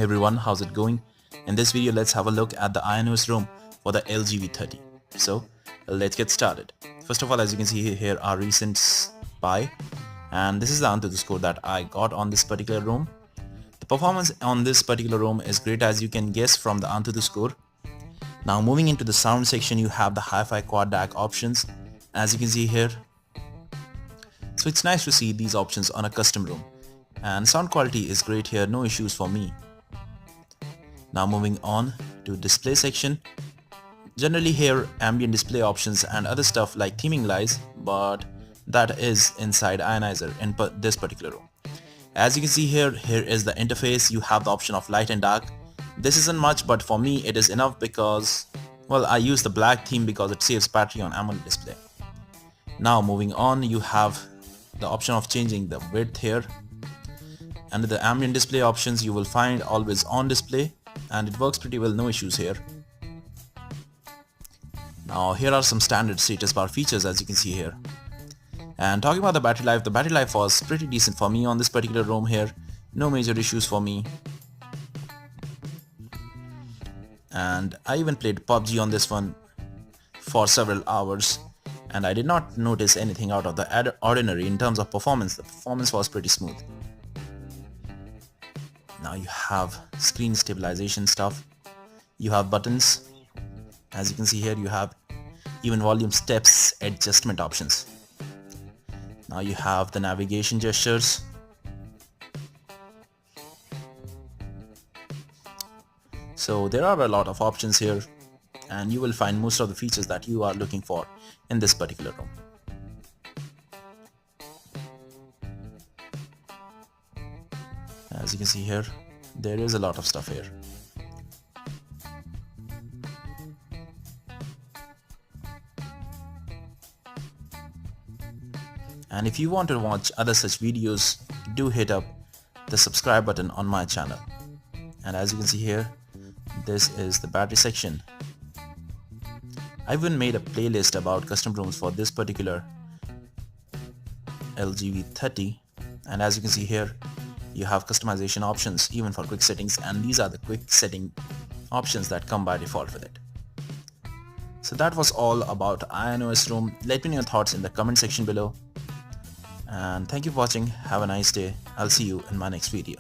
Hey everyone, how's it going? In this video, let's have a look at the iOS ROM for the LG V30. So, let's get started. First of all, as you can see here are recent buy, and this is the Antutu score that I got on this particular ROM. The performance on this particular ROM is great, as you can guess from the Antutu score. Now moving into the sound section, you have the hi-fi quad DAC options, as you can see here. So it's nice to see these options on a custom ROM, and sound quality is great here, no issues for me. Now moving on to display section. Generally here ambient display options and other stuff like theming lies, but that is inside Ionizer in this particular room. As you can see here is the interface. You have the option of light and dark. This isn't much, but for me it is enough because, well, I use the black theme because it saves battery on AMOLED display. Now moving on, you have the option of changing the width here. Under the ambient display options, you will find always on display, and it works pretty well, no issues here. Now here are some standard status bar features, as you can see here. And talking about the battery life was pretty decent for me on this particular ROM here, no major issues for me. And I even played PUBG on this one for several hours, and I did not notice anything out of the ordinary in terms of performance. The performance was pretty smooth. Now you have screen stabilization stuff, you have buttons, as you can see here you have even volume steps adjustment options. Now you have the navigation gestures, so there are a lot of options here, and you will find most of the features that you are looking for in this particular ROM. As you can see here, there is a lot of stuff here. And if you want to watch other such videos, do hit up the subscribe button on my channel. And as you can see here, this is the battery section. I even made a playlist about custom ROMs for this particular LG V30, and as you can see here, you have customization options even for quick settings, and these are the quick setting options that come by default with it. So that was all about iOS ROM. Let me know your thoughts in the comment section below, and thank you for watching. Have a nice day. I'll see you in my next video.